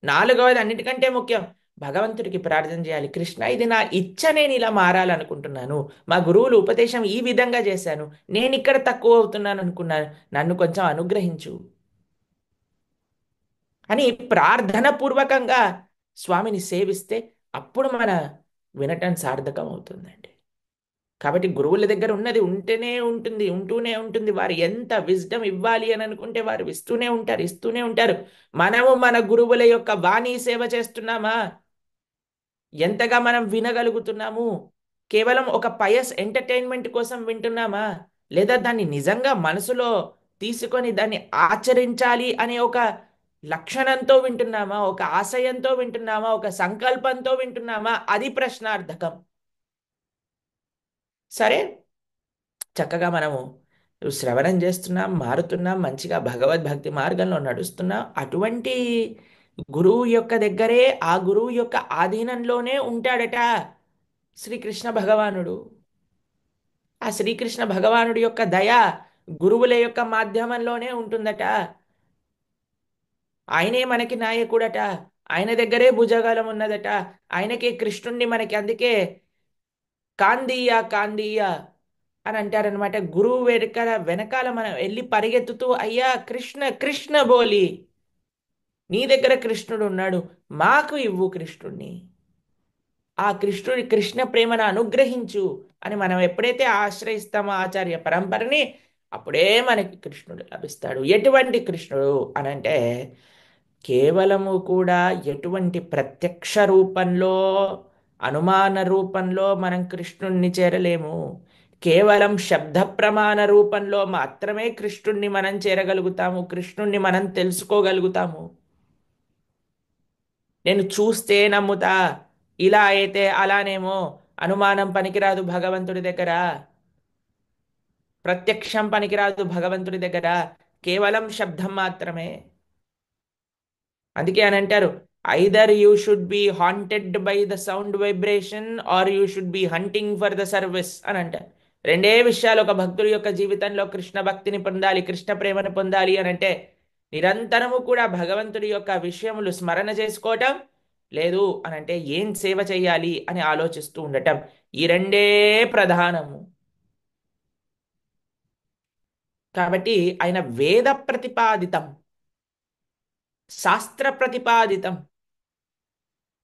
నాలుగవది అన్నిటికంటే ముఖ్యం, భగవంతుడికి ప్రార్థన చేయాలి. కృష్ణ ఇది నా ఇచ్చ, నేను ఇలా మారాలనుకుంటున్నాను, మా గురువులు ఉపదేశం ఈ విధంగా చేశాను, నేను ఇక్కడ తక్కువ అవుతున్నాను అనుకున్నాను, నన్ను కొంచెం అనుగ్రహించు అని ప్రార్థన పూర్వకంగా స్వామిని సేవిస్తే అప్పుడు మన వినటం సార్థకం అవుతుందండి. కాబట్టి గురువుల దగ్గర ఉన్నది ఉంటేనే ఉంటుంది, ఉంటూనే ఉంటుంది. వారు ఎంత విజ్డమ్ ఇవ్వాలి అని అనుకుంటే వారు ఇస్తూనే ఉంటారు, ఇస్తూనే ఉంటారు. మనము మన గురువుల యొక్క వాణి సేవ చేస్తున్నామా, ఎంతగా మనం వినగలుగుతున్నాము, కేవలం ఒక పయస్ ఎంటర్టైన్మెంట్ కోసం వింటున్నామా, లేదా దాన్ని నిజంగా మనసులో తీసుకొని దాన్ని ఆచరించాలి అనే ఒక లక్షణంతో వింటున్నామా, ఒక ఆశయంతో వింటున్నామా, ఒక సంకల్పంతో వింటున్నామా, అది ప్రశ్నార్థకం. సరే, చక్కగా మనము శ్రవణం చేస్తున్నాం, మారుతున్నాం, మంచిగా భగవద్భక్తి మార్గంలో నడుస్తున్నాం. అటువంటి గురువు యొక్క దగ్గరే, ఆ గురువు యొక్క ఆధీనంలోనే ఉంటాడట శ్రీకృష్ణ భగవానుడు. ఆ శ్రీకృష్ణ భగవానుడి యొక్క దయ గురువుల యొక్క మాధ్యమంలోనే ఉంటుందట. ఆయనే మనకి నాయకుడట, ఆయన దగ్గరే భుజగలం ఉన్నదట, ఆయనకే కృష్ణుణ్ణి మనకి అందుకే కాందీయ కాందీయ అని అంటారనమాట. గురువు వెనకాల వెనకాల మనం వెళ్ళి పరిగెత్తుతూ అయ్యా కృష్ణ కృష్ణ బోలి, నీ దగ్గర కృష్ణుడు ఉన్నాడు, మాకు ఇవ్వు కృష్ణుణ్ణి. ఆ కృష్ణ ప్రేమను అనుగ్రహించు అని మనం ఎప్పుడైతే ఆశ్రయిస్తామో ఆచార్య పరంపరని, అప్పుడే మనకి కృష్ణుడు లభిస్తాడు. ఎటువంటి కృష్ణుడు అనంటే, కేవలము కూడా ఎటువంటి ప్రత్యక్ష రూపంలో, అనుమాన రూపంలో మనం కృష్ణుణ్ణి చేరలేము. కేవలం శబ్ద ప్రమాణ రూపంలో మాత్రమే కృష్ణుణ్ణి మనం చేరగలుగుతాము, కృష్ణుణ్ణి మనం తెలుసుకోగలుగుతాము. నేను చూస్తే నమ్ముతా, ఇలా అయితే అలానేమో, అనుమానం పనికిరాదు భగవంతుడి దగ్గర, ప్రత్యక్షం పనికిరాదు భగవంతుడి దగ్గర, కేవలం శబ్దం మాత్రమే. అందుకే అని అంటారు, either you should be haunted by the sound vibration or you should be hunting for the service అని అంటారు. రెండే విషయాలు ఒక భక్తుడి యొక్క జీవితంలో కృష్ణ భక్తిని పొందాలి, కృష్ణ ప్రేమను పొందాలి అని అంటే, నిరంతరము కూడా భగవంతుడి యొక్క విషయములు స్మరణ చేసుకోవటం, లేదు అని అంటే ఏం సేవ చేయాలి అని ఆలోచిస్తూ ఉండటం. ఈ రెండే ప్రధానము. కాబట్టి ఆయన వేద ప్రతిపాదితం, శాస్త్ర ప్రతిపాదితం.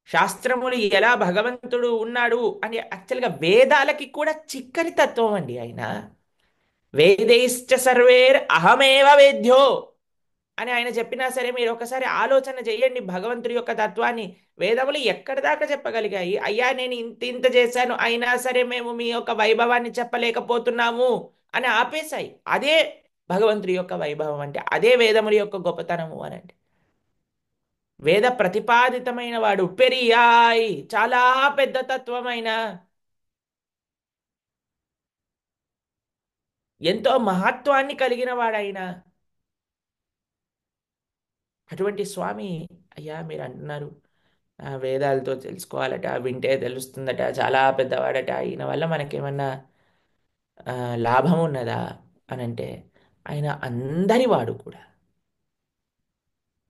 శాస్త్రములు ఎలా భగవంతుడు ఉన్నాడు అని యాక్చువల్గా వేదాలకి కూడా చిక్కని తత్వం అండి ఆయన. వేదైశ్చ సర్వేర్ అహమేవ వేద్యో అని ఆయన చెప్పినా సరే, మీరు ఒకసారి ఆలోచన చేయండి భగవంతుడి యొక్క తత్వాన్ని. వేదములు ఎక్కడి దాకా చెప్పగలిగాయి? అయ్యా నేను ఇంత ఇంత చేశాను అయినా సరే మేము మీ యొక్క వైభవాన్ని చెప్పలేకపోతున్నాము అని ఆపేశాయి. అదే భగవంతుడి యొక్క వైభవం అంటే, అదే వేదముల యొక్క గొప్పతనము అని అంటే. వేద ప్రతిపాదితమైన వాడు పెరియాయ్, చాలా పెద్ద తత్వమైన, ఎంతో మహత్వాన్ని కలిగిన వాడైన అటువంటి స్వామి, అయ్యా మీరు అంటున్నారు వేదాలతో తెలుసుకోవాలట, వింటే తెలుస్తుందట, చాలా పెద్దవాడట, ఈయన వల్ల మనకేమన్నా లాభం ఉన్నదా అని అంటే, ఆయన అందరి వాడు కూడా.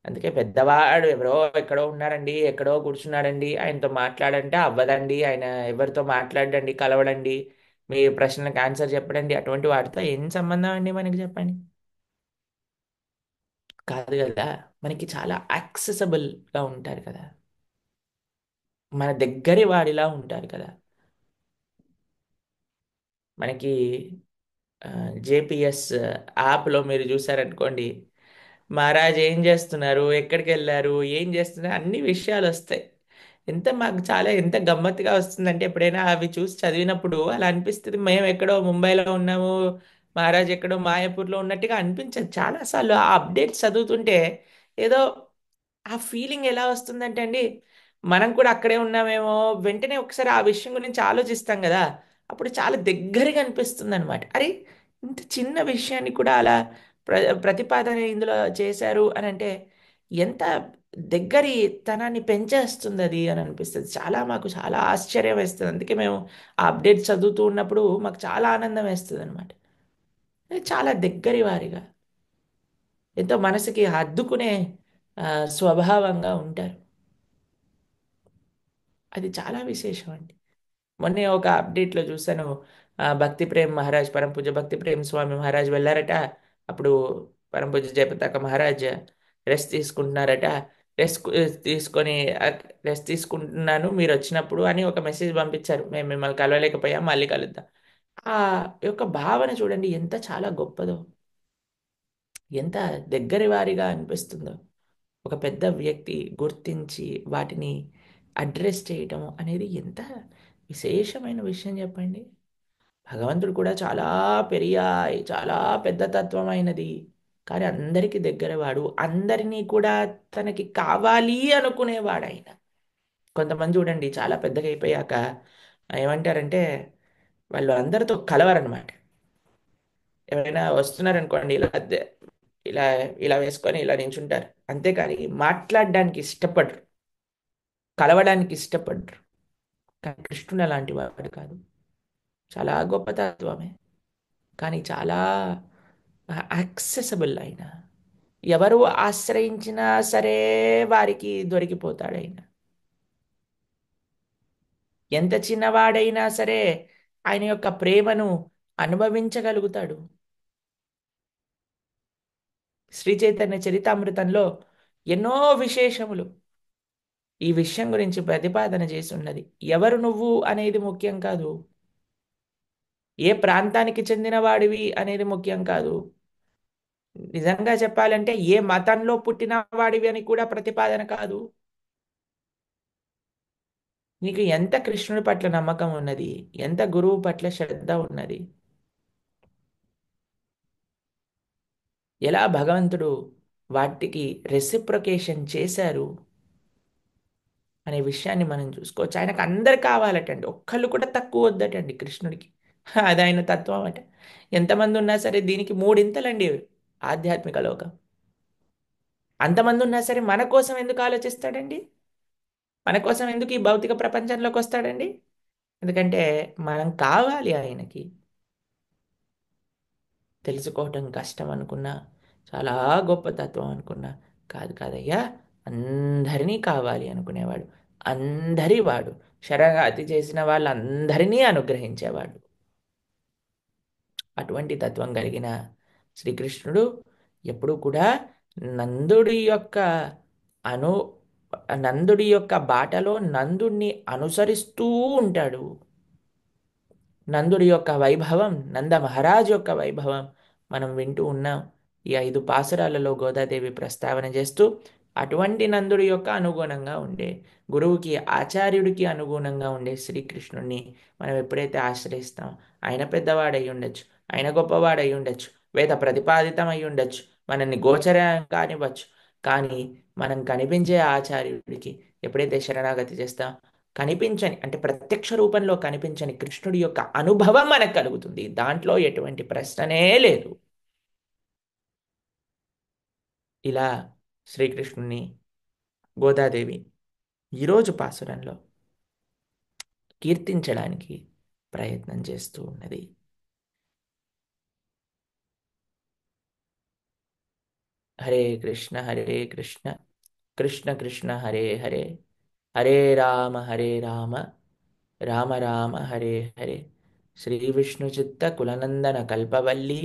అందుకే పెద్దవాడు ఎవరో ఎక్కడో ఉన్నారండి, ఎక్కడో కూర్చున్నాడండి, ఆయనతో మాట్లాడంటే అవ్వదండి, ఆయన ఎవరితో మాట్లాడండి, కలవడండి, మీ ప్రశ్నలకు ఆన్సర్ చెప్పడండి, అటువంటి వాటితో ఏం సంబంధం అండి మనకి చెప్పండి. కాదు కదా. మనకి చాలా యాక్సెసబుల్గా ఉంటారు కదా, మన దగ్గరి వాడిలా ఉంటారు కదా. మనకి జేపీఎస్ యాప్లో మీరు చూసారనుకోండి, మహారాజ్ ఏం చేస్తున్నారు, ఎక్కడికి వెళ్ళారు, ఏం చేస్తున్నారు, అన్ని విషయాలు వస్తాయి. మాకు చాలా ఎంత గమ్మత్తుగా వస్తుందంటే, ఎప్పుడైనా అవి చూసి చదివినప్పుడు అలా అనిపిస్తుంది, మేము ఎక్కడో ముంబైలో ఉన్నాము, మహారాజ్ ఎక్కడో మాయాపూర్లో ఉన్నట్టుగా అనిపించదు. చాలాసార్లు ఆ అప్డేట్స్ చదువుతుంటే ఏదో ఆ ఫీలింగ్ ఎలా వస్తుందంటే అండి, మనం కూడా అక్కడే ఉన్నామేమో. వెంటనే ఒకసారి ఆ విషయం గురించి ఆలోచిస్తాం కదా, అప్పుడు చాలా దగ్గరగా అనిపిస్తుంది అనమాట. అరే, ఇంత చిన్న విషయాన్ని కూడా అలా ప్రతిపాదన ఇందులో చేశారు అని అంటే, ఎంత దగ్గరి తనాన్ని పెంచేస్తుంది అది అని అనిపిస్తుంది. మాకు చాలా ఆశ్చర్యం వేస్తుంది. అందుకే మేము ఆ అప్డేట్ చదువుతూ ఉన్నప్పుడు మాకు చాలా ఆనందం వేస్తుంది అనమాట. చాలా దగ్గరి వారిగా, ఎంతో మనసుకి హత్తుకునే ఆ, స్వభావంగా ఉంటారు. అది చాలా విశేషం అండి. మొన్నే ఒక అప్డేట్లో చూశాను, భక్తి ప్రేమ్ మహారాజ్, పరమ పూజ్య భక్తి ప్రేమ్ స్వామి మహారాజ్ వెళ్ళారట. అప్పుడు పరమ పూజ్య జయపతాక మహారాజ్ రెస్ట్ తీసుకుంటున్నారట. రెస్ట్ తీసుకొని రెస్ట్ తీసుకుంటున్నాను మీరు వచ్చినప్పుడు అని ఒక మెసేజ్ పంపించారు. మేము మిమ్మల్ని కలవలేకపోయాం, మళ్ళీ కలుద్దాం. ఆ యొక్క భావన చూడండి ఎంత చాలా గొప్పదో, ఎంత దగ్గరి వారిగా అనిపిస్తుందో. ఒక పెద్ద వ్యక్తి గుర్తించి వాటిని అడ్రస్ చేయటం అనేది ఎంత విశేషమైన విషయం చెప్పండి. భగవంతుడు కూడా చాలా పెరియాయ్, చాలా పెద్ద తత్వమైనది, కానీ అందరికీ దగ్గరవాడు, అందరినీ కూడా తనకి కావాలి అనుకునేవాడు ఆయన. కొంతమంది చూడండి చాలా పెద్దగా అయిపోయాక ఏమంటారంటే, వాళ్ళు అందరితో కలవరనమాట. ఎవరైనా వస్తున్నారనుకోండి, ఇలా ఇలా వేసుకొని ఇలా నించుంటారు, అంతేకాని మాట్లాడడానికి ఇష్టపడరు, కలవడానికి ఇష్టపడరు. కానీ కృష్ణుడు అలాంటి వాడు కాదు. చాలా గొప్ప తత్వమే, కానీ చాలా యాక్సెసబుల్ అయిన, ఎవరు ఆశ్రయించినా సరే వారికి దొరికిపోతాడు ఆయన. ఎంత చిన్నవాడైనా సరే ఆయన యొక్క ప్రేమను అనుభవించగలుగుతాడు. శ్రీ చైతన్య చరితామృతంలో ఎన్నో విశేషములు, ఈ విషయం గురించి ప్రతిపాదన చేసి ఉన్నది. ఎవరు నువ్వు అనేది ముఖ్యం కాదు. ఏ ప్రాంతానికి చెందిన వాడివి అనేది ముఖ్యం కాదు. నిజంగా చెప్పాలంటే ఏ మతంలో పుట్టిన వాడివి అని కూడా ప్రతిపాదన కాదు. నీకు ఎంత కృష్ణుడి పట్ల నమ్మకం ఉన్నది, ఎంత గురువు పట్ల శ్రద్ధ ఉన్నది, ఎలా భగవంతుడు వాటికి రెసిప్రొకేషన్ చేశారు అనే విషయాన్ని మనం చూసుకోవచ్చు. ఆయనకు అందరు కావాలటండి, ఒక్కళ్ళు కూడా తక్కువ వద్దటండి కృష్ణుడికి. అది ఆయన తత్వం అట. ఎంతమంది ఉన్నా సరే దీనికి మూడింతలండి ఆధ్యాత్మిక లోకం. అంతమంది ఉన్నా సరే మన కోసం ఎందుకు ఆలోచిస్తాడండి? మన కోసం ఎందుకు ఈ భౌతిక ప్రపంచంలోకి వస్తాడండి? ఎందుకంటే మనం కావాలి ఆయనకి. తెలుసుకోవటం కష్టం అనుకున్నా, చాలా గొప్ప తత్వం అనుకున్నా, కాదు కాదయ్యా, అందరినీ కావాలి అనుకునేవాడు, అందరి వాడు, శరణాగతి చేసిన వాళ్ళందరినీ అనుగ్రహించేవాడు. అటువంటి తత్వం కలిగిన శ్రీకృష్ణుడు ఎప్పుడూ కూడా నందుడి యొక్క అను నందుడి యొక్క బాటలో నందుడిని అనుసరిస్తూ ఉంటాడు. నందుడి యొక్క వైభవం, నంద మహారాజ్ యొక్క వైభవం మనం వింటూ ఉన్నాం. ఈ 5 పాసురాలలో గోదాదేవి ప్రస్తావన చేస్తూ అటువంటి నందుడి యొక్క అనుగుణంగా ఉండే, గురువుకి ఆచార్యుడికి అనుగుణంగా ఉండే శ్రీకృష్ణుడిని మనం ఎప్పుడైతే ఆశ్రయిస్తాం, ఆయన పెద్దవాడై ఉండొచ్చు, ఆయన గొప్పవాడై ఉండొచ్చు, వేద ప్రతిపాదితం అయి ఉండొచ్చు, మనల్ని గోచరం కానివ్వచ్చు, కానీ మనం కనిపించే ఆచార్యుడికి ఎప్పుడైతే శరణాగతి చేస్తాం, కనిపించని అంటే ప్రత్యక్ష రూపంలో కనిపించని కృష్ణుడి యొక్క అనుభవం మనకు కలుగుతుంది. దాంట్లో ఎటువంటి ప్రశ్ననే లేదు. ఇలా శ్రీకృష్ణుని గోదాదేవి ఈరోజు పాసురంలో కీర్తించడానికి ప్రయత్నం చేస్తూ ఉన్నది. హరే కృష్ణ కృష్ణ కృష్ణ హరే హరే, హరే రామ రామ రామ హరే హరే. శ్రీ విష్ణు చిత్త కులనందన కల్పవల్లి,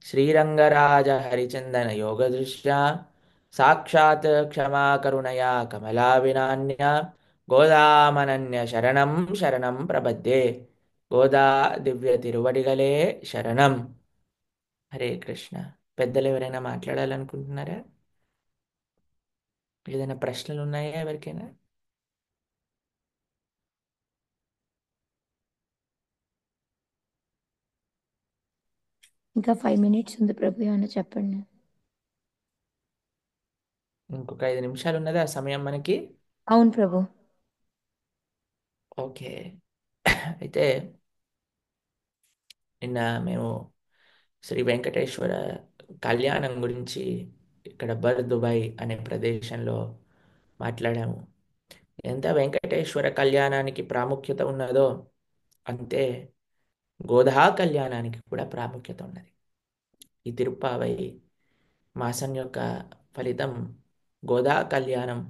శ్రీరంగరాజ హరిచందన యోగ దృశ్యా, సాక్షాత్ క్షమా కరుణయా కమలా వినాన్య, గోదామనన్య శరణం శరణం ప్రపద్యే. గోదా దివ్య తిరువడిగలే శరణం. హరే కృష్ణ. పెద్దలు ఎవరైనా మాట్లాడాలనుకుంటున్నారా? ఏదైనా ప్రశ్నలు ఉన్నాయా ఎవరికైనా? ఇంకా 5 minutes ఉంది ప్రభు, ఏమన్నా చెప్పండి. ఇంకొక 5 నిమిషాలు ఉన్నదా సమయం మనకి? అవును ప్రభు. ఓకే. అయితే నిన్న మేము శ్రీ వెంకటేశ్వర కళ్యాణం గురించి ఇక్కడ దుబాయ్ అనే ప్రదేశంలో మాట్లాడాము. ఎంత వెంకటేశ్వర కళ్యాణానికి ప్రాముఖ్యత ఉన్నదో అంతే గోధా కళ్యాణానికి కూడా ప్రాముఖ్యత ఉన్నది. ఈ తిరుప్పావై మాసం యొక్క ఫలితం గోదా కళ్యాణం,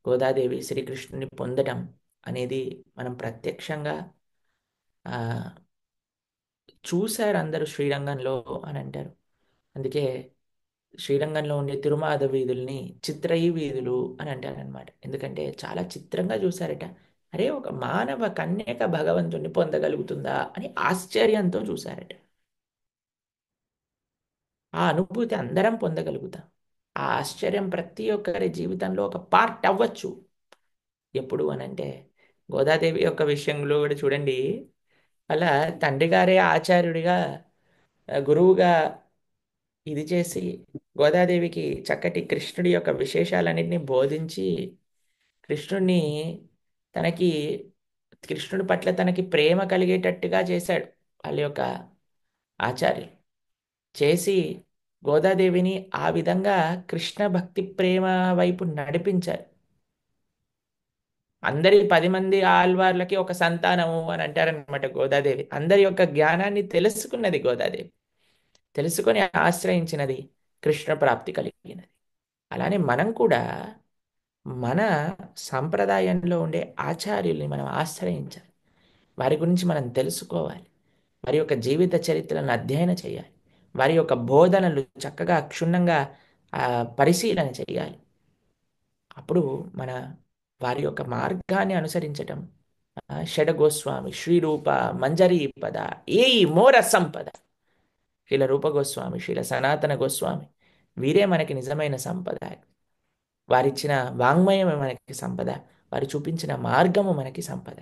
గోదాదేవి శ్రీకృష్ణుని పొందడం అనేది మనం ప్రత్యక్షంగా ఆ, చూశారు అందరూ శ్రీరంగంలో అని అంటారు. అందుకే శ్రీరంగంలో ఉండే తిరుమాద వీధుల్ని చిత్రయి వీధులు అని అంటారనమాట. ఎందుకంటే చాలా చిత్రంగా చూశారట. అరే, ఒక మానవ కన్యక భగవంతుణ్ణి పొందగలుగుతుందా అని ఆశ్చర్యంతో చూశారట. ఆ అనుభూతి అందరం పొందగలుగుతాం. ఆ ఆశ్చర్యం ప్రతి ఒక్కరి జీవితంలో ఒక పార్ట్ అవ్వచ్చు. ఎప్పుడు అనంటే గోదాదేవి యొక్క విషయంలో కూడా చూడండి. అలా తండ్రి గారే ఆచార్యుడిగా, గురువుగా ఇది చేసి గోదాదేవికి చక్కటి కృష్ణుడి యొక్క విశేషాలన్నింటినీ బోధించి కృష్ణుడిని తనకి కృష్ణుడి పట్ల తనకి ప్రేమ కలిగేటట్టుగా చేశాడు వాళ్ళ యొక్క ఆచార్యులు. చేసి గోదాదేవిని ఆ విధంగా కృష్ణ భక్తి ప్రేమ వైపు నడిపించారు. అందరి 10 మంది ఆళ్వార్లకి ఒక సంతానము అని అంటారనమాట గోదాదేవి. అందరి యొక్క జ్ఞానాన్ని తెలుసుకున్నది గోదాదేవి, తెలుసుకొని ఆశ్రయించినది, కృష్ణ ప్రాప్తి కలిగినది. అలానే మనం కూడా మన సంప్రదాయంలో ఉండే ఆచార్యుల్ని మనం ఆశ్రయించాలి. వారి గురించి మనం తెలుసుకోవాలి. వారి యొక్క జీవిత చరిత్రలను అధ్యయనం చేయాలి. వారి యొక్క బోధనలు చక్కగా క్షుణ్ణంగా పరిశీలన చేయాలి. అప్పుడు మన వారి యొక్క మార్గాన్ని అనుసరించటం. షడగోస్వామి, శ్రీరూప, మంజరీ పద, ఏయి మోర సంపద. శీల రూప గోస్వామి, శీల సనాతన గోస్వామి, వీరే మనకి నిజమైన సంపద. వారిచ్చిన వాంగ్మయమే మనకి సంపద. వారు చూపించిన మార్గము మనకి సంపద.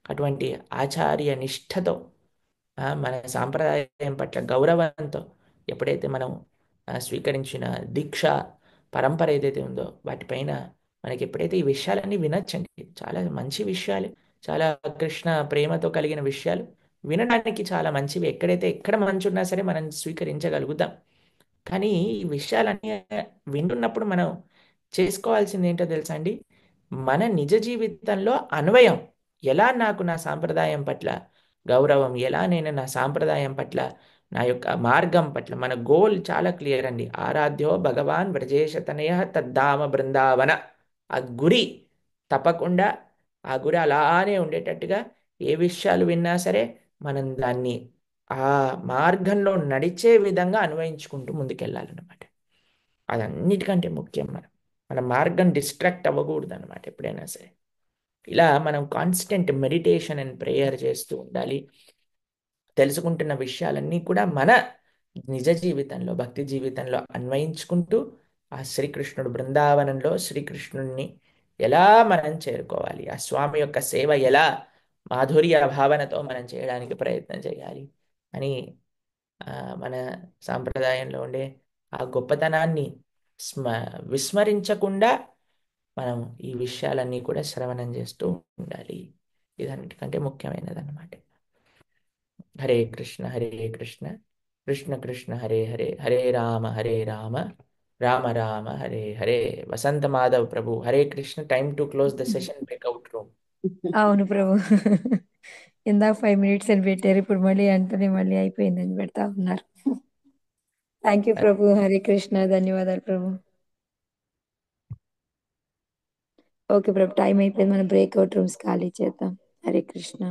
అటువంటి ఆచార్య నిష్ఠతో, మన సాంప్రదాయం పట్ల గౌరవంతో ఎప్పుడైతే మనం స్వీకరించిన దీక్ష పరంపర ఏదైతే ఉందో వాటిపైన మనకి ఎప్పుడైతే ఈ విషయాలన్నీ వినొచ్చండి, చాలా మంచి విషయాలు, చాలా కృష్ణ ప్రేమతో కలిగిన విషయాలు, వినడానికి చాలా మంచివి. ఎక్కడ మంచి ఉన్నా సరే మనం స్వీకరించగలుగుతాం. కానీ ఈ విషయాలన్నీ వింటున్నప్పుడు మనం చేసుకోవాల్సింది ఏంటో తెలుసా అండి? మన నిజ జీవితంలో అన్వయం. ఎలా నాకు నా సాంప్రదాయం పట్ల గౌరవం, ఎలా నేను నా సాంప్రదాయం పట్ల, నా యొక్క మార్గం పట్ల, మన గోల్ చాలా క్లియర్ అండి. ఆరాధ్యో భగవాన్ వ్రజేశతనయ తద్ధామ బృందావన. ఆ గురి తప్పకుండా, ఆ గురి అలానే ఉండేటట్టుగా ఏ విషయాలు విన్నా సరే మనం దాన్ని ఆ మార్గంలో నడిచే విధంగా అన్వయించుకుంటూ ముందుకెళ్ళాలన్నమాట. అదన్నిటికంటే ముఖ్యం. మన మార్గం డిస్ట్రాక్ట్ అవ్వకూడదు అనమాట ఎప్పుడైనా సరే. ఇలా మనం కాన్స్టెంట్ మెడిటేషన్ అండ్ ప్రేయర్ చేస్తూ ఉండాలి. తెలుసుకుంటున్న విషయాలన్నీ కూడా మన నిజ జీవితంలో, భక్తి జీవితంలో అన్వయించుకుంటూ ఆ శ్రీకృష్ణుడు బృందావనంలో శ్రీకృష్ణుడిని ఎలా మనం చేరుకోవాలి, ఆ స్వామి యొక్క సేవ ఎలా మాధుర్య భావనతో మనం చేయడానికి ప్రయత్నం చేయాలి అని ఆ, మన సాంప్రదాయంలో ఉండే ఆ గొప్పతనాన్ని స్మ విస్మరించకుండా మనం ఈ విషయాలన్నీ కూడా శ్రవణం చేస్తూ ఉండాలి. ఇదన్నిటికంటే ముఖ్యమైనది అన్నమాట. Hare Krishna Krishna Krishna Hare Hare, Hare Rama Rama Rama Hare Hare. Vasanta Madhav Prabhu, Hare Krishna. Time to close the session, breakout room. అవును ప్రభు. ఇందాక 5 minutes అని పెట్టారు, ఇప్పుడు మళ్ళీ అంటనే మళ్ళీ అయిపోయిందని పెడతా ఉన్నారు. థ్యాంక్ యూ ప్రభు. హరే కృష్ణ. ధన్యవాదాలు ప్రభు. ఓకే ప్రభు, టైం అయిపోయింది, మనం బ్రేక్అవుట్ రూమ్స్ ఖాళీ చేద్దాం. హరే కృష్ణ.